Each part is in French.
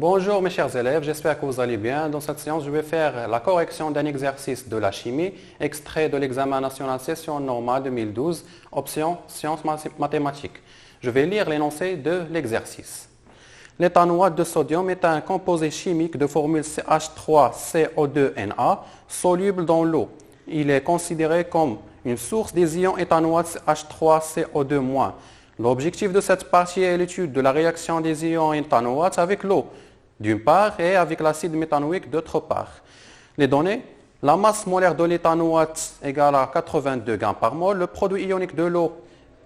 Bonjour mes chers élèves, j'espère que vous allez bien. Dans cette séance, je vais faire la correction d'un exercice de la chimie, extrait de l'examen national session normale 2012, option sciences mathématiques. Je vais lire l'énoncé de l'exercice. L'éthanoate de sodium est un composé chimique de formule CH3CO2Na soluble dans l'eau. Il est considéré comme une source des ions éthanoate H3CO2-. L'objectif de cette partie est l'étude de la réaction des ions éthanoates avec l'eau, d'une part, et avec l'acide méthanoïque, d'autre part. Les données, la masse molaire de l'éthanoate égale à 82 g par mol, le produit ionique de l'eau,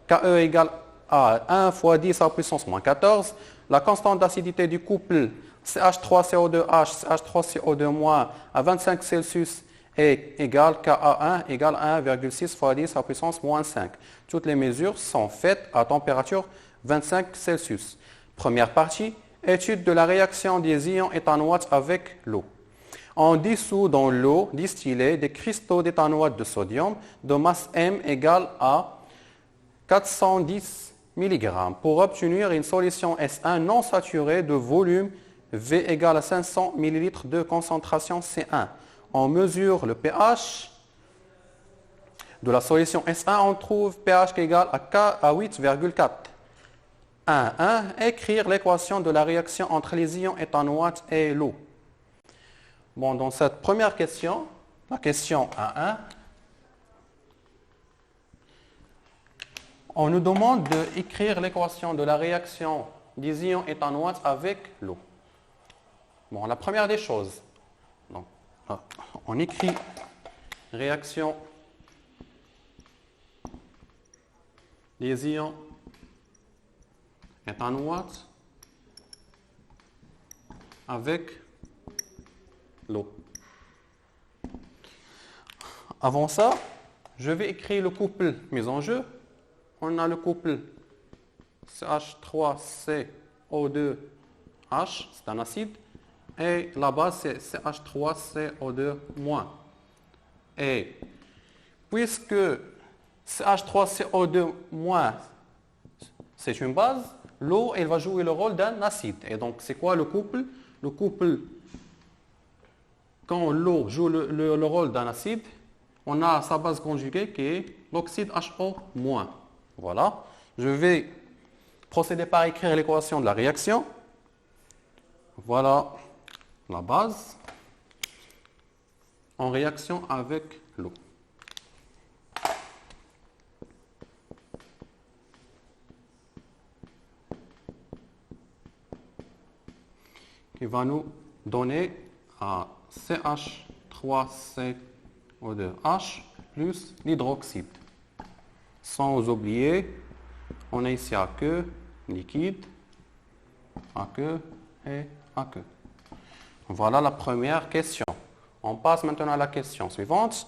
Ke égale à 1 fois 10 à la puissance moins 14, la constante d'acidité du couple CH3CO2H, CH3CO2- à 25 Celsius est égale Ka1 égale 1,6 fois 10 à la puissance moins 5. Toutes les mesures sont faites à température 25 Celsius. Première partie, étude de la réaction des ions éthanoates avec l'eau. On dissout dans l'eau distillée des cristaux d'éthanoate de sodium de masse M égale à 410 mg pour obtenir une solution S1 non saturée de volume V égale à 500 ml de concentration C1. On mesure le pH de la solution S1, on trouve pH égal à 8,4. 1. Écrire l'équation de la réaction entre les ions éthanoates et l'eau. Bon, dans cette première question, la question 1, on nous demande d'écrire l'équation de la réaction des ions éthanoates avec l'eau. Bon, la première des choses, donc, on écrit réaction des ions éthanoates avec l'eau. Avant ça, je vais écrire le couple mis en jeu. On a le couple CH3CO2H, c'est un acide, et la base c'est CH3CO2-. Et puisque CH3CO2- c'est une base, l'eau elle va jouer le rôle d'un acide. Et donc c'est quoi le couple? Le couple, quand l'eau joue le rôle d'un acide, on a sa base conjuguée qui est l'oxyde HO-. Voilà. Je vais procéder par écrire l'équation de la réaction. Voilà la base en réaction avec l'eau. Qui va nous donner à CH3CO2H plus l'hydroxyde. Sans oublier, on a ici aqueux, liquide, aqueux et aqueux. Voilà la première question. On passe maintenant à la question suivante.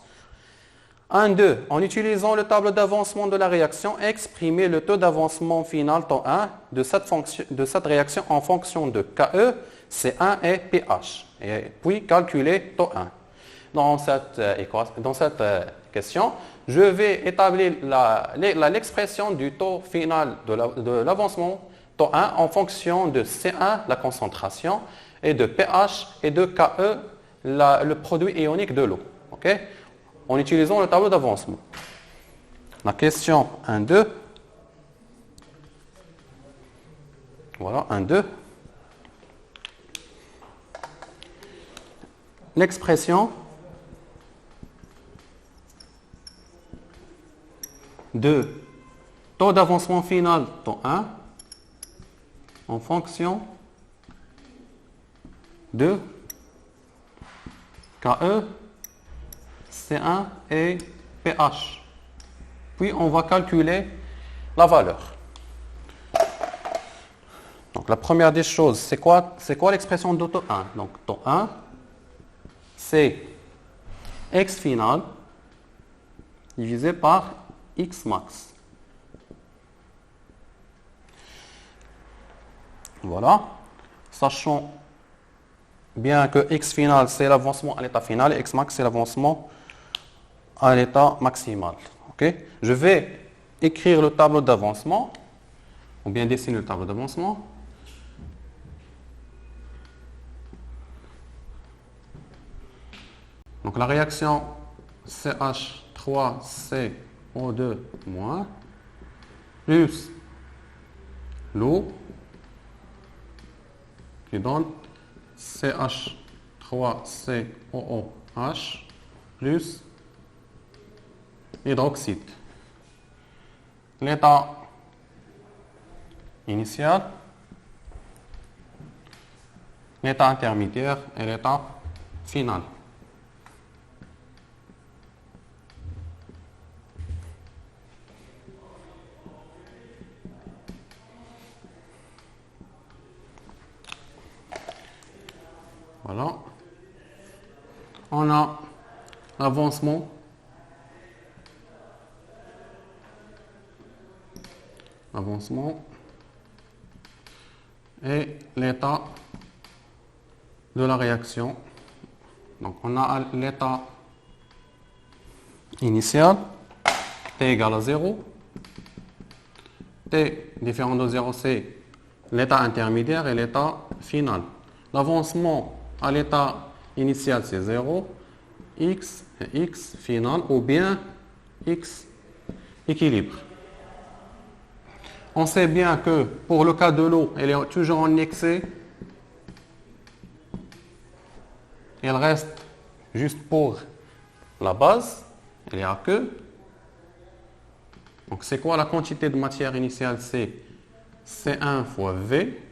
1.2. En utilisant le tableau d'avancement de la réaction, exprimez le taux d'avancement final temps 1 de cette réaction en fonction de Ke, C1 et pH. Et puis calculer taux 1. Dans cette question, je vais établir l'expression du taux final de l'avancement taux 1 en fonction de C1, la concentration, et de pH et de Ke, le produit ionique de l'eau. Okay? En utilisant le tableau d'avancement. La question 1.2. Voilà, 1.2. L'expression de taux d'avancement final temps 1 en fonction de Ke, C1 et pH. Puis on va calculer la valeur. Donc la première des choses, c'est quoi l'expression de taux 1? Donc taux 1, c'est X final divisé par X max. Voilà. Sachant bien que X final c'est l'avancement à l'état final et X max c'est l'avancement à l'état maximal. Okay? Je vais écrire le tableau d'avancement, ou bien dessiner le tableau d'avancement. Donc la réaction CH3CO2- plus l'eau qui donne CH3COOH plus hydroxyde. L'état initial, l'état intermédiaire et l'état final. Voilà. On a l'avancement. Et l'état de la réaction. Donc on a l'état initial, T égale à 0. T différent de 0, c'est l'état intermédiaire et l'état final. L'avancement à l'état initial, c'est 0, x et x final, ou bien x équilibre. On sait bien que pour le cas de l'eau, elle est toujours en excès. Elle reste juste pour la base, elle est à queue. Donc c'est quoi la quantité de matière initiale? C'est C1 fois V.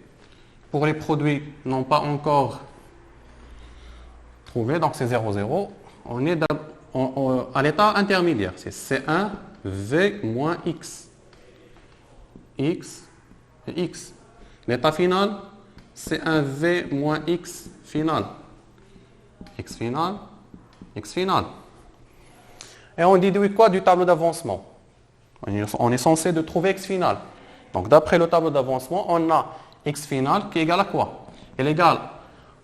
Pour les produits non pas encore trouvés, donc c'est 0, 0. On est à l'état intermédiaire, c'est C1 V moins X. X et X. L'état final, c'est un V moins X final. X final, X final. Et on déduit quoi du tableau d'avancement? On est censé de trouver X final. Donc d'après le tableau d'avancement, on a X final qui est égal à quoi? Elle est égale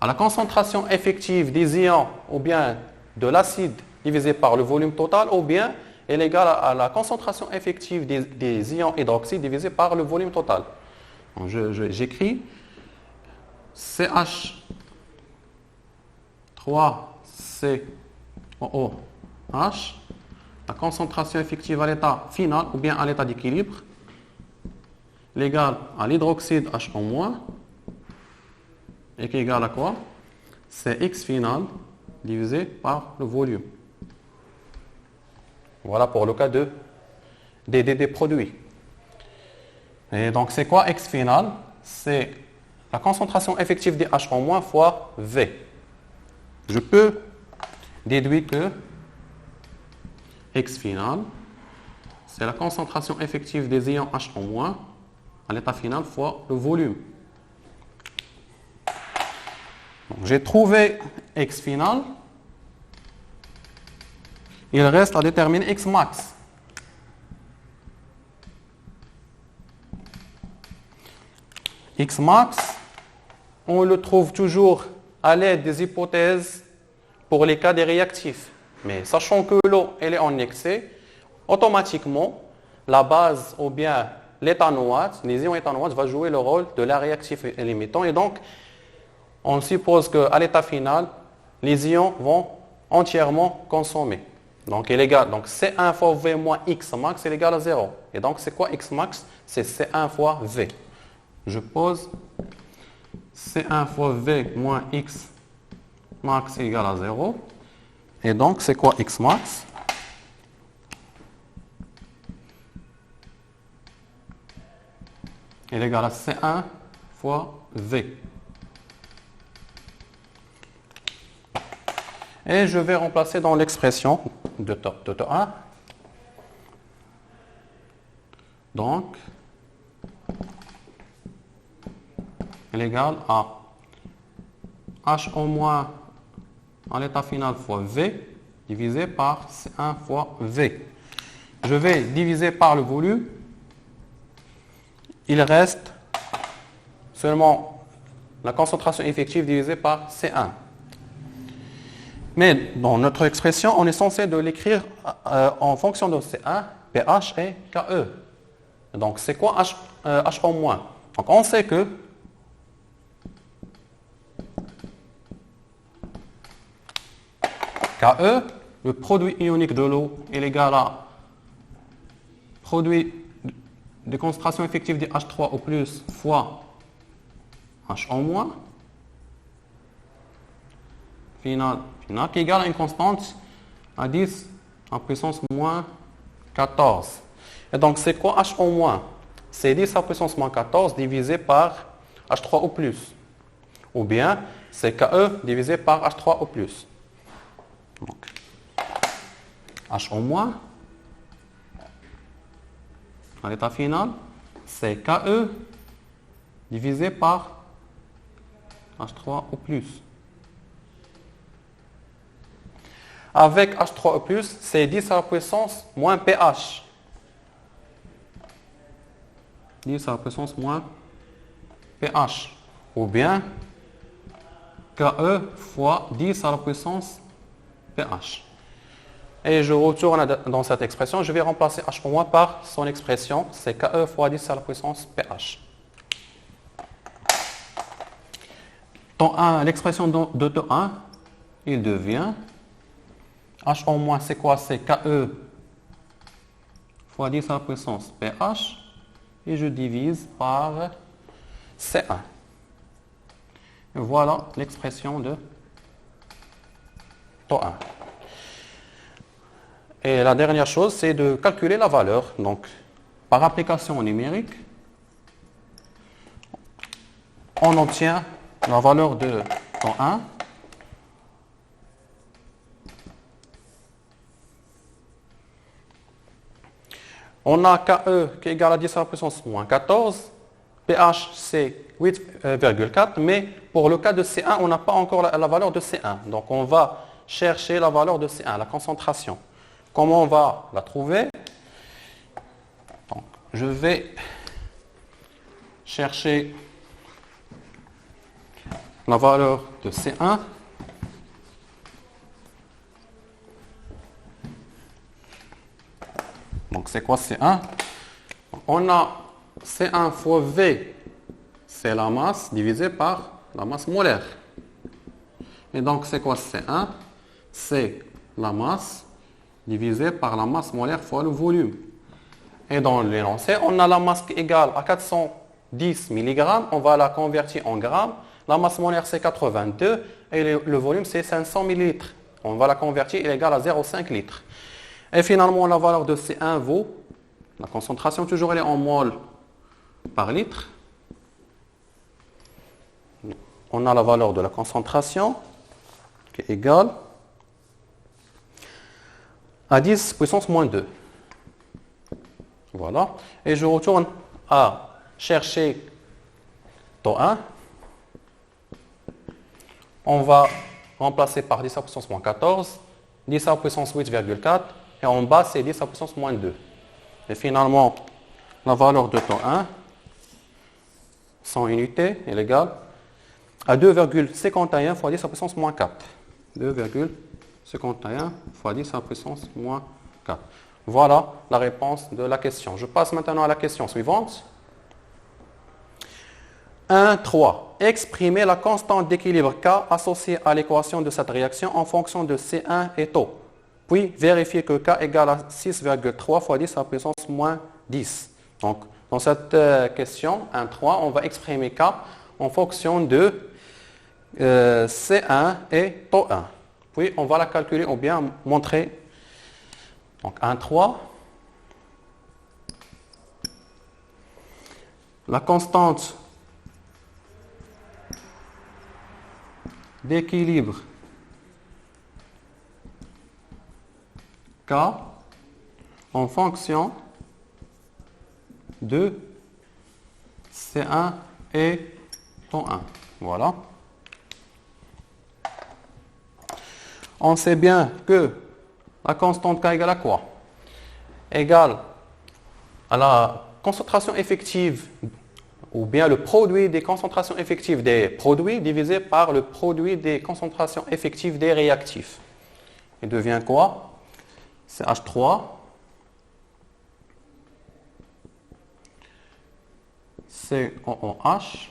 à la concentration effective des ions ou bien de l'acide divisé par le volume total, ou bien elle est égale à la concentration effective des ions hydroxyde divisé par le volume total. J'écris CH3COOH, la concentration effective à l'état final ou bien à l'état d'équilibre, l'égale à l'hydroxyde H-, et qui est égal à quoi? C'est X final divisé par le volume. Voilà pour le cas des produits. Et donc c'est quoi X final? C'est la concentration effective des H- fois V. Je peux déduire que X final, c'est la concentration effective des ions H- à l'état final fois le volume. J'ai trouvé X final. Il reste à déterminer X max. X max, on le trouve toujours à l'aide des hypothèses pour les cas des réactifs. Mais sachant que l'eau elle est en excès, automatiquement, la base ou bien l'éthanoate, les ions éthanoates va jouer le rôle de la réactif limitant. Et donc, on suppose qu'à l'état final, les ions vont entièrement consommer. Donc, il est égal. Donc, C1 fois V moins X max est égal à 0. Et donc, c'est quoi X max? C'est C1 fois V. Je pose C1 fois V moins X max est égal à 0. Et donc, c'est quoi X max? Il est égal à C1 fois V. Et je vais remplacer dans l'expression de A. Donc, elle est égale à H au moins en l'état final fois V divisé par C1 fois V. Je vais diviser par le volume. Il reste seulement la concentration effective divisée par C1. Mais dans notre expression, on est censé de l'écrire en fonction de C1, pH et KE. Donc, c'est quoi H au moins? Donc, on sait que Ke, le produit ionique de l'eau, est égal à produit de concentration effective des H3O+, fois HO-, final, qui est égal à une constante à 10 en puissance moins 14. Et donc, c'est quoi HO-? C'est 10 à puissance moins 14 divisé par H3O+. Ou bien, c'est Ke divisé par H3O+. Donc, HO-, à l'état final, c'est Ke divisé par H3O+. Avec H3O+, c'est 10 à la puissance moins pH. 10 à la puissance moins pH. Ou bien Ke fois 10 à la puissance pH. Et je retourne dans cette expression. Je vais remplacer H par son expression. C'est Ke fois 10 à la puissance pH. Dans 1, l'expression de taux 1, il devient HO-, c'est quoi? C'est Ke fois 10 à la puissance pH. Et je divise par C1. Et voilà l'expression de taux 1. Et la dernière chose, c'est de calculer la valeur. Donc, par application numérique, on obtient la valeur de taux 1. On a Ke qui est égal à 10 à la puissance moins 14. pH, c'est 8,4. Mais pour le cas de C1, on n'a pas encore la valeur de C1. Donc, on va chercher la valeur de C1, la concentration. Comment on va la trouver? Donc, je vais chercher la valeur de C1. Donc, c'est quoi C1? On a C1 fois V, c'est la masse divisée par la masse molaire. Et donc, c'est quoi C1? C'est la masse divisée par la masse molaire fois le volume. Et dans l'énoncé, on a la masse qui est égale à 410 mg. On va la convertir en grammes. La masse molaire, c'est 82. Et le volume, c'est 500 ml. On va la convertir, il est égal à 0,5 litres. Et finalement, la valeur de C1 vaut, la concentration toujours elle est en mol par litre. On a la valeur de la concentration qui est égale à 10 puissance moins 2. Voilà. Et je retourne à chercher taux 1. On va remplacer par 10 à puissance moins 14, 10 à puissance 8,4. Et en bas, c'est 10 à puissance moins 2. Et finalement, la valeur de taux 1, 100 unités, est égale à 2,51 fois 10 à puissance moins 4. 2,51 fois 10 à la puissance moins 4. Voilà la réponse de la question. Je passe maintenant à la question suivante. 1.3. Exprimer la constante d'équilibre K associée à l'équation de cette réaction en fonction de C1 et taux. Puis, vérifier que K égale à 6,3 fois 10 à la puissance moins 10. Donc, dans cette question, 1.3, on va exprimer K en fonction de C1 et taux 1. Puis, on va la calculer ou bien montrer. Donc, 1.3. La constante d'équilibre K en fonction de C1 et taux 1. Voilà. On sait bien que la constante K égale à quoi? Égale à la concentration effective ou bien le produit des concentrations effectives des produits divisé par le produit des concentrations effectives des réactifs. Il devient quoi? C'est H3 COOH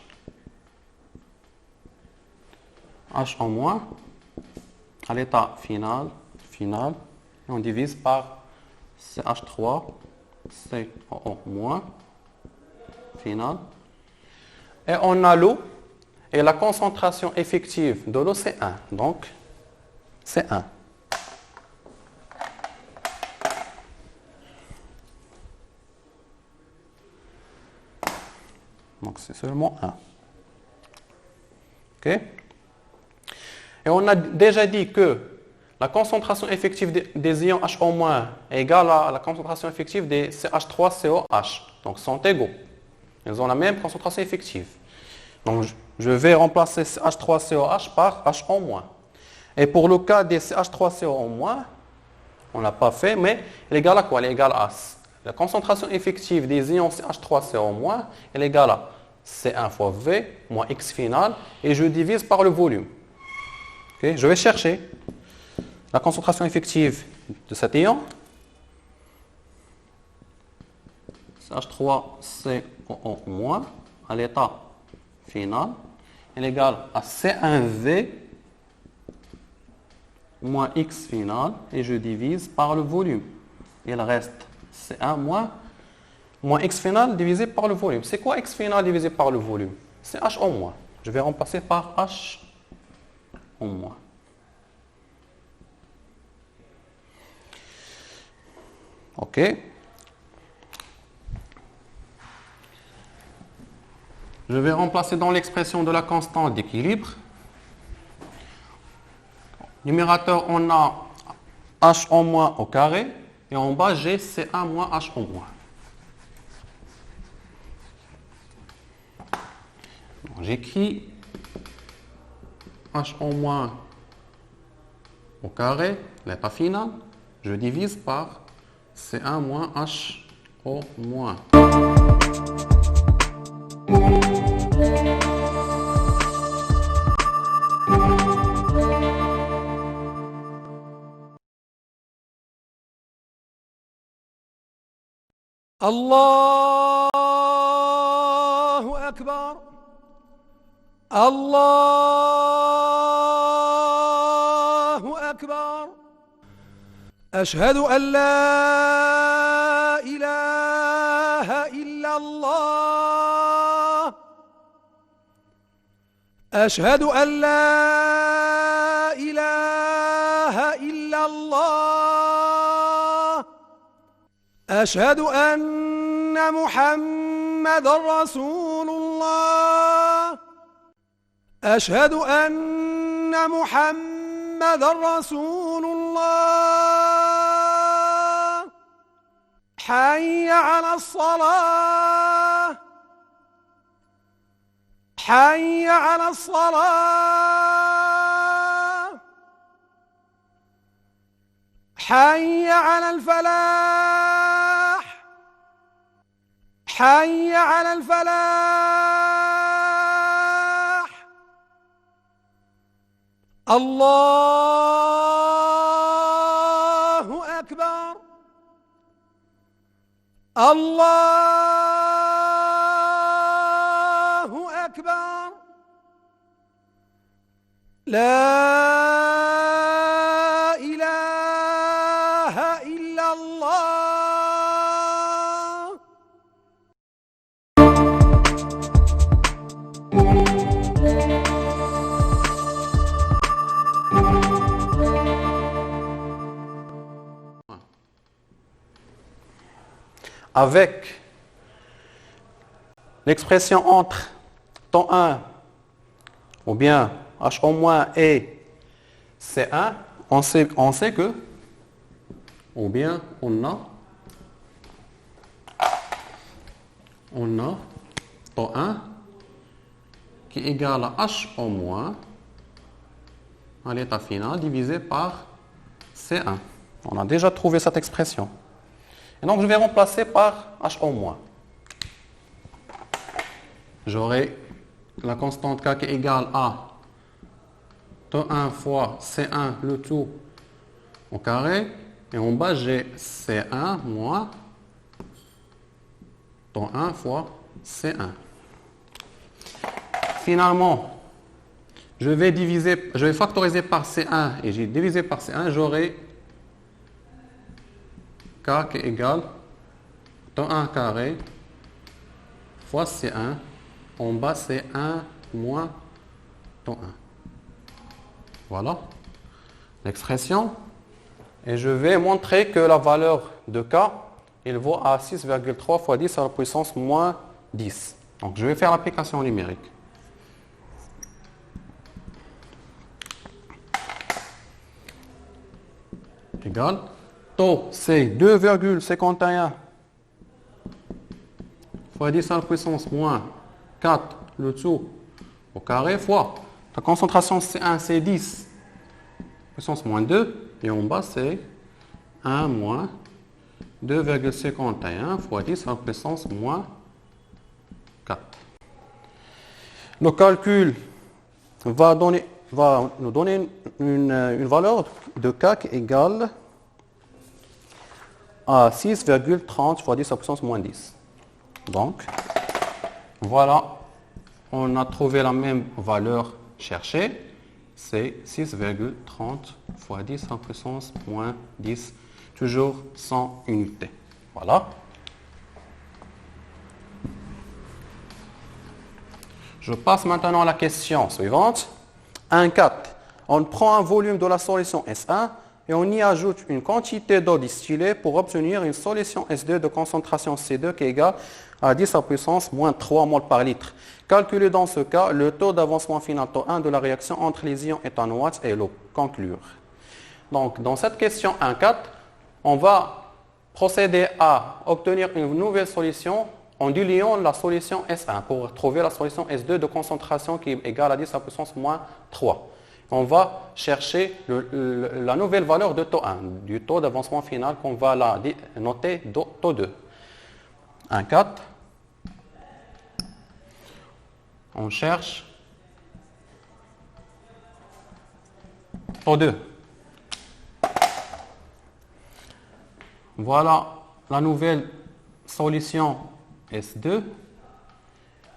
H en moins à l'état final, et on divise par CH3, COO moins, final. Et on a l'eau, et la concentration effective de l'eau, c'est 1. Donc, c'est 1. Donc, c'est seulement 1. OK? Et on a déjà dit que la concentration effective des ions HO- est égale à la concentration effective des CH3COH. Donc, ils sont égaux. Ils ont la même concentration effective. Donc, je vais remplacer CH3COH par HO-. Et pour le cas des CH3CO-, on ne l'a pas fait, mais elle est égale à quoi? Elle est égale à la concentration effective des ions CH3CO-, elle est égale à C1 fois V moins X final, et je divise par le volume. Okay? Je vais chercher la concentration effective de cet ion, CH3CO- à l'état final, elle est égale à C1V moins X final, et je divise par le volume. Il reste C1 moins X final divisé par le volume. C'est quoi X final divisé par le volume? C'est HO-. Je vais remplacer par HO-. OK. Je vais remplacer dans l'expression de la constante d'équilibre. Numérateur, on a HO- au carré. Et en bas, j'ai C1 moins HO-. J'écris HO- au carré, l'état final. Je divise par C1 moins HO-. الله أكبر الله أكبر أشهد أن لا إله إلا الله أشهد أن لا إله إلا الله أشهد أن محمد رسول الله أشهد أن محمد رسول الله حي على الصلاة حي على الصلاة حي على الفلاح حي على الفلاح الله أكبر الله أكبر لا إله إلا الله Avec l'expression entre temps 1 ou bien HO- et C1, on sait que, ou bien on a temps 1 qui est égal à HO- à l'état final divisé par C1. On a déjà trouvé cette expression. Et donc je vais remplacer par HO-. J'aurai la constante K qui est égale à T1 fois C1 le tout au carré. Et en bas, j'ai C1 moins T1 fois C1. Finalement, je vais factoriser par C1 et j'ai divisé par C1, j'aurai K qui est égal taux 1 carré fois C1, en bas c'est 1 moins taux 1. Voilà l'expression. Et je vais montrer que la valeur de K, il vaut à 6,3 fois 10 à la puissance moins 10. Donc je vais faire l'application numérique. Égal. Taux, c'est 2,51 fois 10 à la puissance moins 4, le tout au carré, fois la concentration C1, c'est 10, puissance moins 2, et en bas, c'est 1 moins 2,51 fois 10 à la puissance moins 4. Le calcul va nous donner une valeur de K qui est égale à 6,30 fois 10 à la puissance moins 10. Donc, voilà, on a trouvé la même valeur cherchée. C'est 6,30 fois 10 à la puissance moins 10, toujours sans unité. Voilà. Je passe maintenant à la question suivante. 1,4. On prend un volume de la solution S1 et on y ajoute une quantité d'eau distillée pour obtenir une solution S2 de concentration C2 qui est égale à 10 à la puissance moins 3 mol par litre. Calculez dans ce cas le taux d'avancement final taux 1 de la réaction entre les ions éthanoate et l'eau. Conclure. Donc, dans cette question 1,4, on va procéder à obtenir une nouvelle solution en diluant la solution S1 pour trouver la solution S2 de concentration qui est égale à 10 à la puissance moins 3. On va chercher la nouvelle valeur de taux 1, du taux d'avancement final qu'on va la noter taux 2. 1,4. On cherche taux 2. Voilà la nouvelle solution S2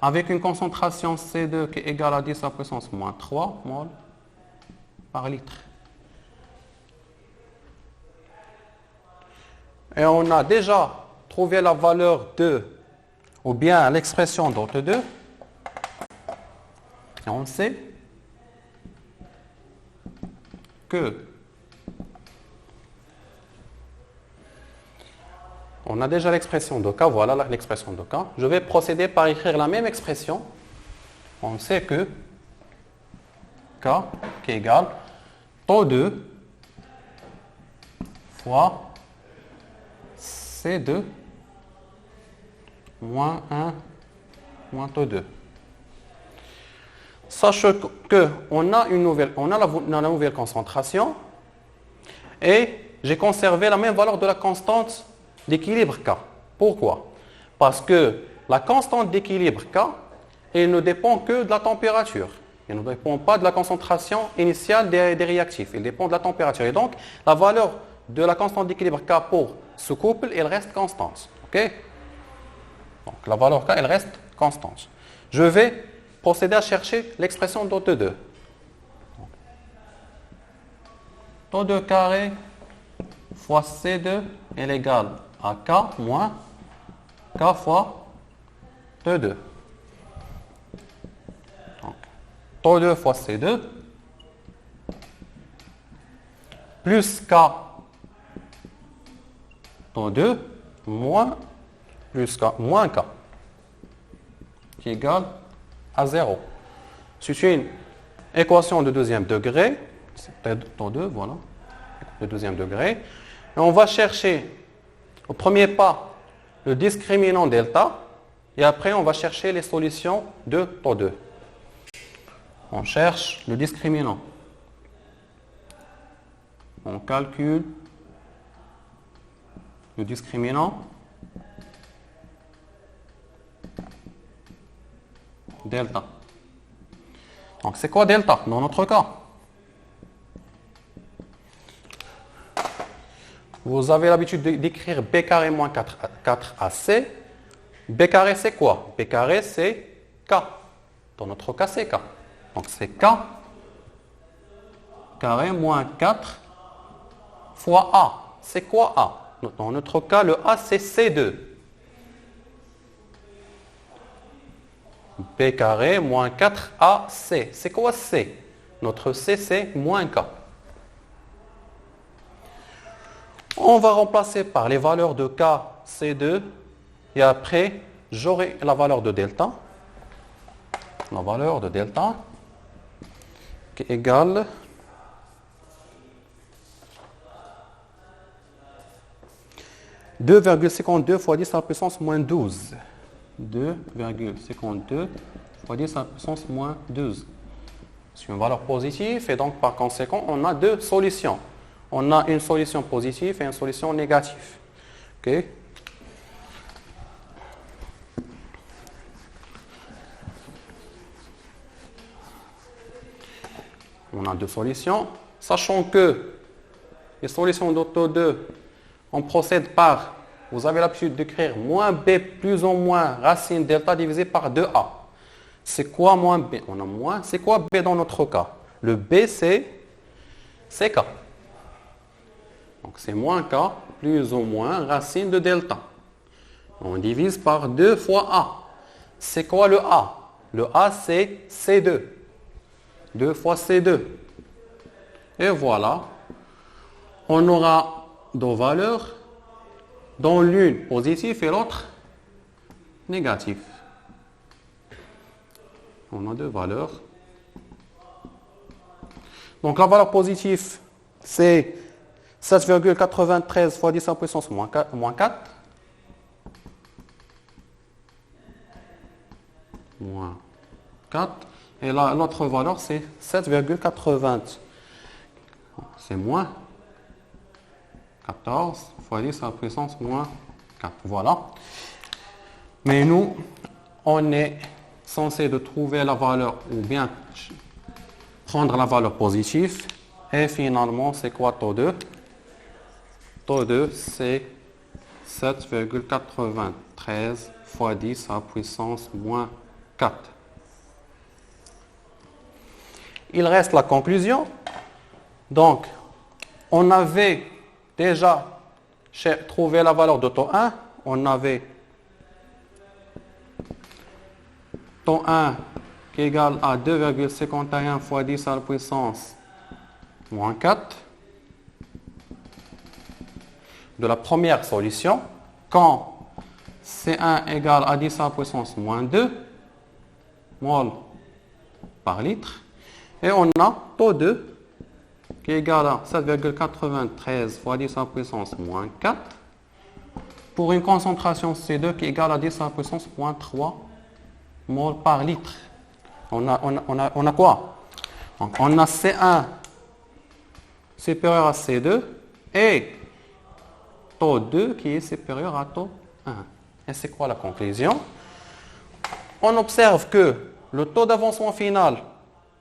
avec une concentration C2 qui est égale à 10 à la puissance moins 3 mol par litre. Et on a déjà trouvé la valeur de, ou bien l'expression de 2. Et on sait que on a déjà l'expression de K, voilà l'expression de K. Je vais procéder par écrire la même expression. On sait que K qui est égal taux 2 fois C2 moins 1 moins taux 2. Sachez qu'on a la nouvelle concentration et j'ai conservé la même valeur de la constante d'équilibre K. Pourquoi? Parce que la constante d'équilibre K, elle ne dépend que de la température. Elle ne dépend pas de la concentration initiale des réactifs. Elle dépend de la température. Et donc, la valeur de la constante d'équilibre K pour ce couple, elle reste constante. Okay? Donc, la valeur K, elle reste constante. Je vais procéder à chercher l'expression de taux 2. Taux 2 carré fois C2 est égal à K moins K fois taux 2. Donc, taux 2 fois C2 plus K taux 2 moins plus K moins K qui est égal à 0. C'est une équation de deuxième degré, c'est taux 2, voilà, de deuxième degré. Et on va chercher au premier pas le discriminant delta et après on va chercher les solutions de taux 2. On cherche le discriminant. On calcule le discriminant delta. Donc c'est quoi delta dans notre cas? Vous avez l'habitude d'écrire B carré moins 4AC. B carré c'est quoi? B carré c'est K. Dans notre cas c'est K. Donc c'est K carré moins 4 fois A. C'est quoi A? Dans notre cas, le A, c'est C2. B carré moins 4AC. C'est quoi C? Notre C, c'est moins K. On va remplacer par les valeurs de K, C2. Et après, j'aurai la valeur de delta. La valeur de delta qui est égale « 2,52 fois 10 à la puissance moins 12. 2,52 fois 10 à la puissance moins 12. C'est une valeur positive et donc par conséquent, on a deux solutions. On a une solution positive et une solution négative. OK? On a deux solutions. Sachant que les solutions d'auto 2, on procède par, vous avez l'habitude d'écrire moins b plus ou moins racine delta divisé par 2a. C'est quoi moins b? On a moins. C'est quoi b dans notre cas? Le b, c'est k. Donc c'est moins k plus ou moins racine de delta. On divise par 2 fois a. C'est quoi le a? Le a, c'est C2. 2 fois C2. Et voilà. On aura deux valeurs, dont l'une positive et l'autre négative. On a deux valeurs. Donc la valeur positive, c'est 7,93 fois 10 à la puissance moins 4. Moins 4. Et l'autre valeur, c'est 7,80. C'est moins 14 fois 10 à la puissance moins 4. Voilà. Mais nous, on est censé de trouver la valeur ou bien prendre la valeur positive. Et finalement, c'est quoi taux 2? Taux 2, c'est 7,93 fois 10 à la puissance moins 4. Il reste la conclusion. Donc, on avait déjà trouvé la valeur de taux 1. On avait taux 1 qui est égal à 2,51 fois 10 à la puissance moins 4 de la première solution, quand C1 égale à 10 à la puissance moins 2 mol par litre. Et on a taux 2 qui est égal à 7,93 fois 10 à la puissance moins 4 pour une concentration C2 qui est égale à 10 à la puissance moins 3 mol par litre. On a quoi? Donc on a C1 supérieur à C2 et taux 2 qui est supérieur à taux 1. Et c'est quoi la conclusion? On observe que le taux d'avancement final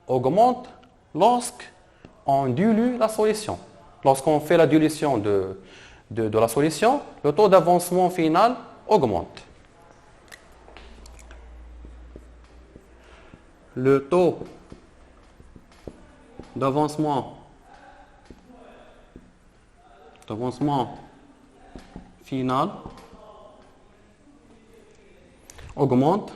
augmente lorsqu'on dilue la solution. Lorsqu'on fait la dilution de la solution, le taux d'avancement final augmente. Le taux d'avancement final augmente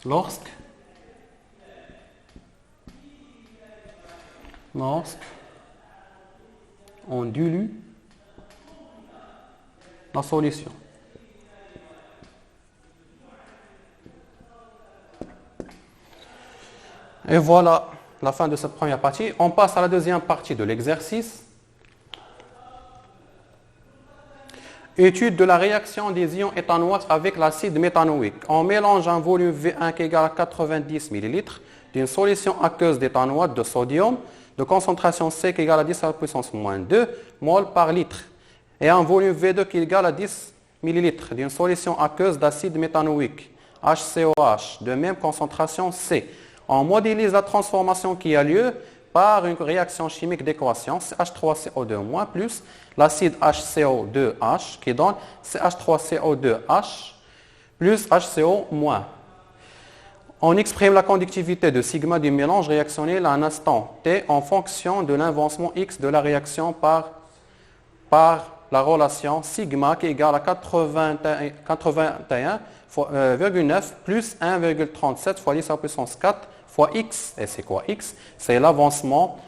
lorsqu'on dilue la solution. Et voilà la fin de cette première partie. On passe à la deuxième partie de l'exercice. Étude de la réaction des ions éthanoates avec l'acide méthanoïque. On mélange un volume V1 qui est égal à 90 ml d'une solution aqueuse d'éthanoate de sodium de concentration C qui est égale à 10 à la puissance moins 2 mol par litre et un volume V2 qui est égal à 10 ml d'une solution aqueuse d'acide méthanoïque HCOH de même concentration C. On modélise la transformation qui a lieu par une réaction chimique d'équation CH3CO2- plus l'acide HCO2H qui donne CH3CO2H plus HCO-. On exprime la conductivité de sigma du mélange réactionnel à un instant t en fonction de l'invancement x de la réaction par la relation sigma qui est égale à 81,9 plus 1,37 fois 10 à la puissance 4 fois x. Et c'est quoi x? C'est l'avancement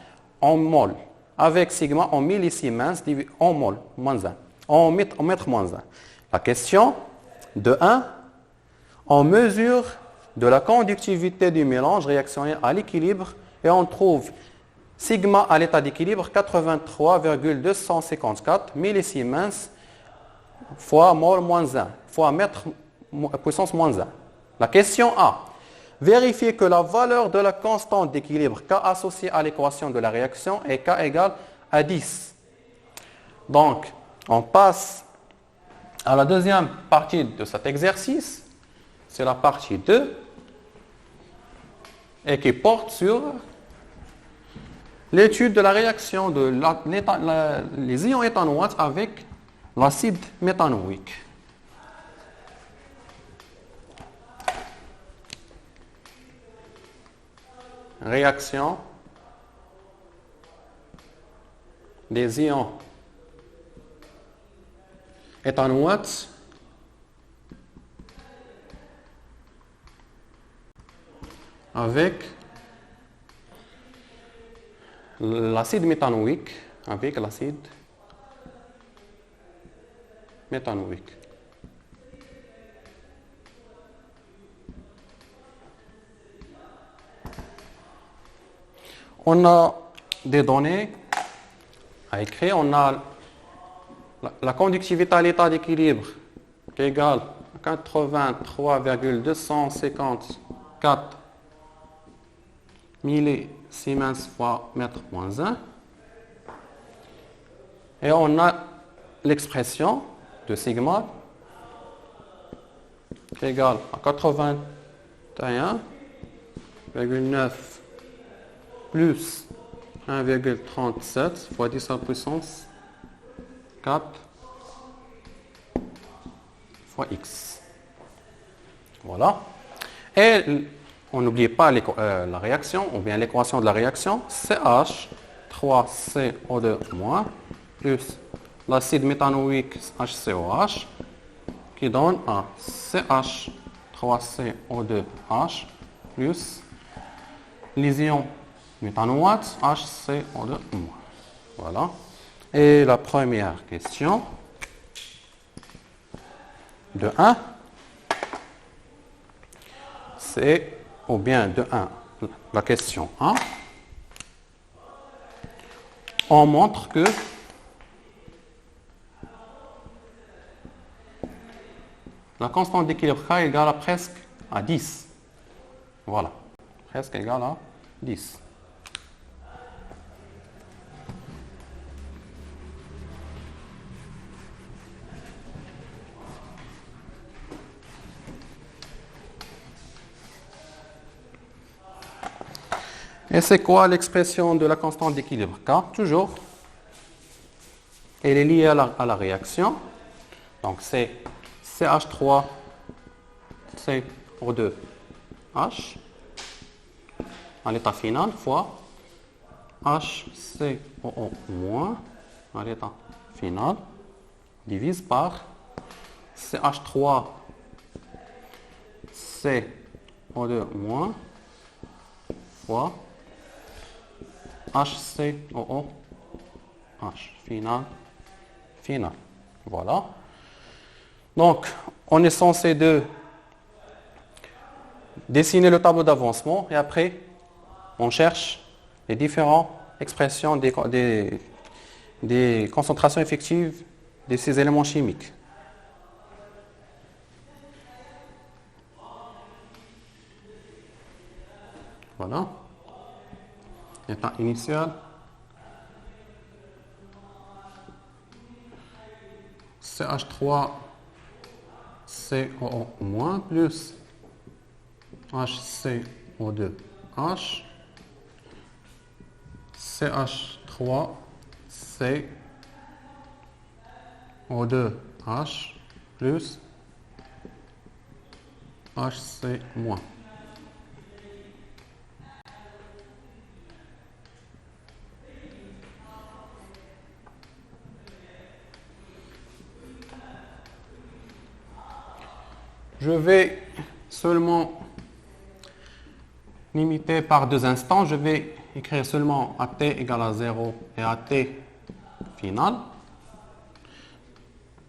en mol. Avec sigma en millisiemens en mol, moins 1. En mètre moins 1. La question de 1, on mesure de la conductivité du mélange réactionnel à l'équilibre et on trouve sigma à l'état d'équilibre 83,254 millisiemens fois mol moins 1 fois mètre puissance moins 1. La question A. Vérifiez que la valeur de la constante d'équilibre K associée à l'équation de la réaction est K égale à 10. Donc, on passe à la deuxième partie de cet exercice. C'est la partie 2 et qui porte sur l'étude de la réaction de les ions éthanoates avec l'acide méthanoïque. Réaction des ions éthanoates avec l'acide méthanoïque, On a des données à écrire. On a la conductivité à l'état d'équilibre qui est égale à 83,254 millisiemens fois mètre moins 1. Et on a l'expression de sigma qui est égale à 81,9 plus 1,37 fois 10 à la puissance 4 fois x. Voilà. Et on n'oublie pas la réaction, ou bien l'équation de la réaction, CH3CO2- plus l'acide méthanoïque HCOH qui donne un CH3CO2H plus les ions méthanoates HCO2-. Voilà. Et la première question de 1, c'est, ou bien de 1, la question 1, on montre que la constante d'équilibre K est égale à presque à 10. Voilà, presque égale à 10. Et c'est quoi l'expression de la constante d'équilibre K? Toujours, elle est liée à la réaction. Donc c'est CH3 CO2H à l'état final fois HCOO- à l'état final divise par CH3 CO2- fois HCOOH final. Voilà. Donc, on est censé de dessiner le tableau d'avancement et après, on cherche les différentes expressions des concentrations effectives de ces éléments chimiques. Voilà. État initial. CH3COO- plus HCO2H CH3CO2H plus HC-. Je vais seulement limiter par 2 instants. Je vais écrire seulement AT égale à 0 et AT final.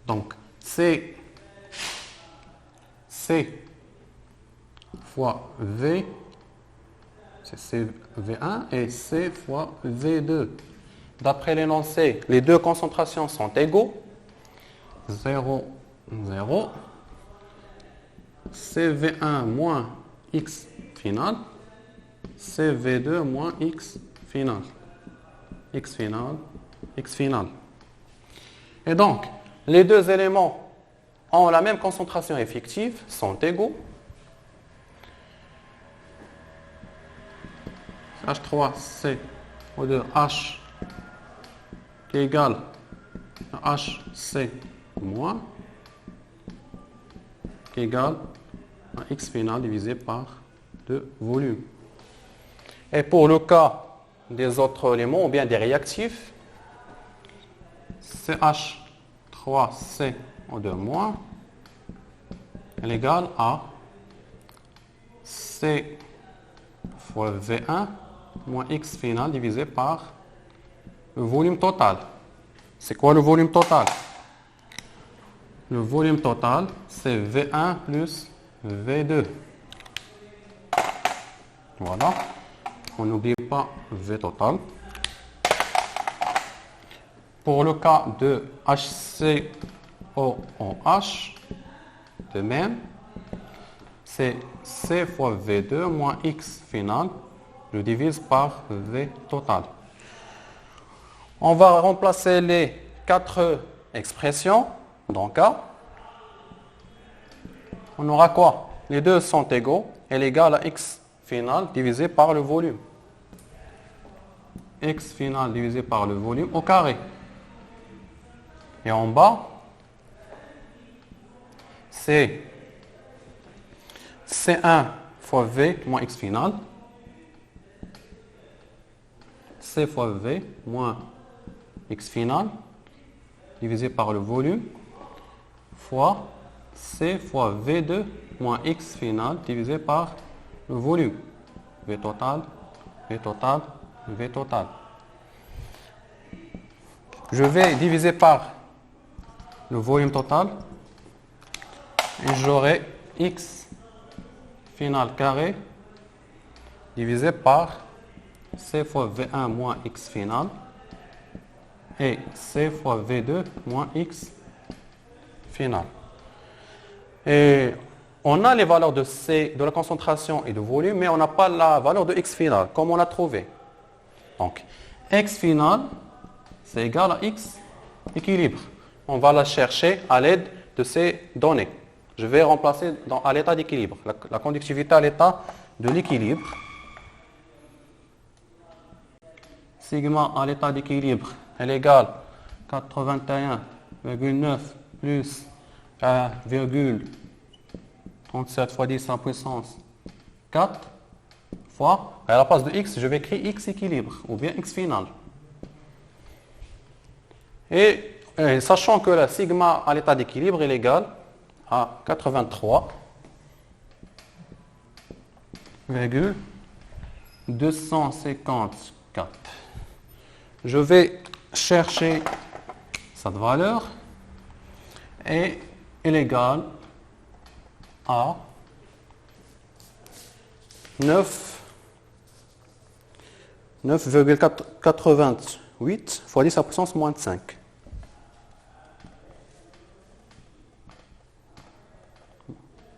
Donc, C fois V, c'est CV1 et C fois V2. D'après l'énoncé, les deux concentrations sont égaux. 0, 0. CV1 moins X final. CV2 moins X final. X final, X final. Et donc, les deux éléments ont la même concentration effective, sont égaux. H3CO2H qui est égal à HC moins qui est égal à X final divisé par 2 volume. Et pour le cas des autres éléments ou bien des réactifs, CH3CO2- est égal à C fois V1 moins X final divisé par le volume total. C'est quoi le volume total? Le volume total, c'est V1 plus V2. Voilà. On n'oublie pas V total. Pour le cas de HCOOH, de même, c'est C fois V2 moins X final. Je divise par V total. On va remplacer les 4 expressions dans K. On aura quoi? Les deux sont égaux. Elle est égale à X final divisé par le volume. X final divisé par le volume au carré. Et en bas, c'est C1 fois V moins X final. C fois V moins X final divisé par le volume fois C fois V2 moins X final divisé par le volume. V total, V total, V total. Je vais diviser par le volume total et j'aurai X final carré divisé par C fois V1 moins X final et C fois V2 moins X final. Et on a les valeurs de C, de la concentration et de volume, mais on n'a pas la valeur de X final, comme on l'a trouvé. Donc, X final, c'est égal à X équilibre. On va la chercher à l'aide de ces données. Je vais remplacer à l'état d'équilibre, la conductivité à l'état de l'équilibre. Sigma à l'état d'équilibre, elle est égale à 81,9 plus 1,37 fois 10 à la puissance 4 fois, à la place de x, je vais écrire x équilibre ou bien x final. Et sachant que la sigma à l'état d'équilibre est égale à 83,254. Je vais chercher cette valeur et elle est égale à 9,88 fois 10 à la puissance moins 5.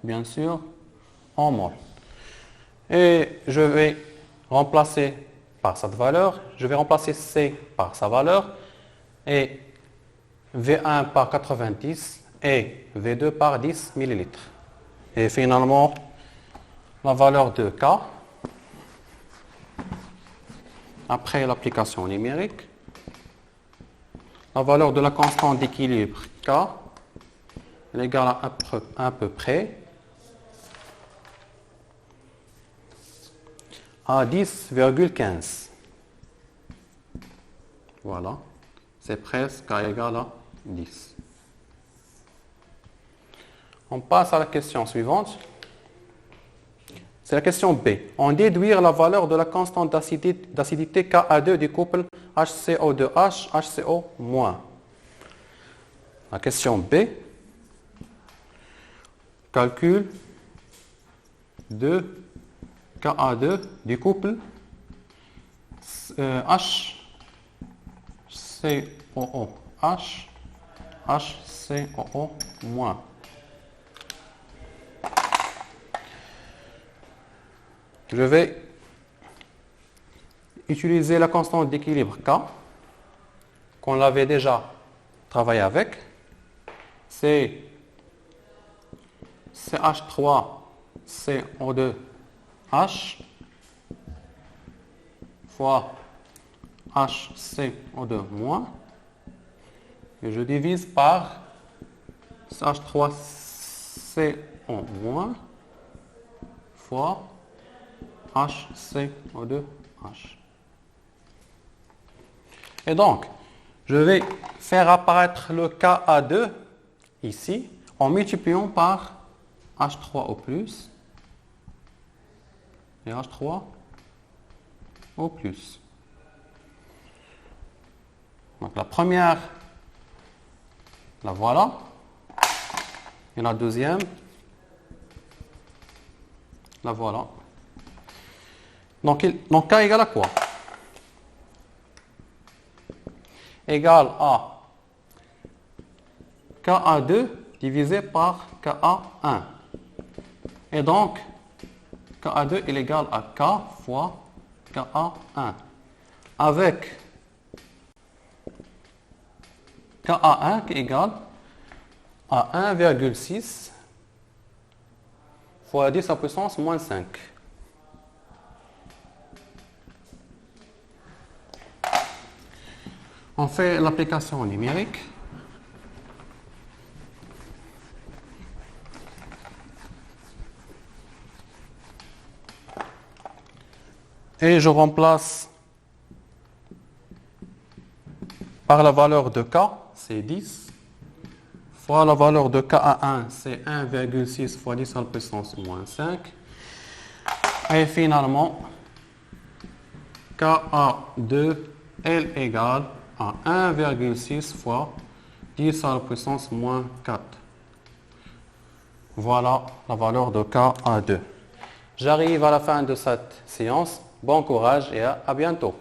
Bien sûr, en mol. Et je vais remplacer par cette valeur, je vais remplacer C par sa valeur et V1 par 90 et V2 par 10 ml. Et finalement, la valeur de K, après l'application numérique, la valeur de la constante d'équilibre K est égale à peu près à 10,15. Voilà, c'est presque égal à 10. On passe à la question suivante. C'est la question B. On déduire la valeur de la constante d'acidité Ka2 du couple HCO2H, HCO-. La question B. Calcul de Ka2 du couple HCOOH, HCOO-. Je vais utiliser la constante d'équilibre K, qu'on l'avait déjà travaillé avec. C'est CH3CO2H fois HCO2-. Et je divise par CH3CO- fois HCO2H. Et donc, je vais faire apparaître le Ka2 ici en multipliant par H3O+, et H3O+. Donc la première, la voilà. Et la deuxième, la voilà. Donc K égale à quoi? Égale à Ka2 divisé par Ka1. Et donc, Ka2 est égal à K fois Ka1. Avec Ka1 qui est égal à 1,6 fois 10 à la puissance moins 5. On fait l'application numérique. Et je remplace par la valeur de K, c'est 10, fois la valeur de Ka1, c'est 1,6 fois 10 à la puissance moins 5. Et finalement, Ka2, elle égale à 1,6 fois 10 à la puissance moins 4. Voilà la valeur de Ka2. J'arrive à la fin de cette séance. Bon courage et à bientôt.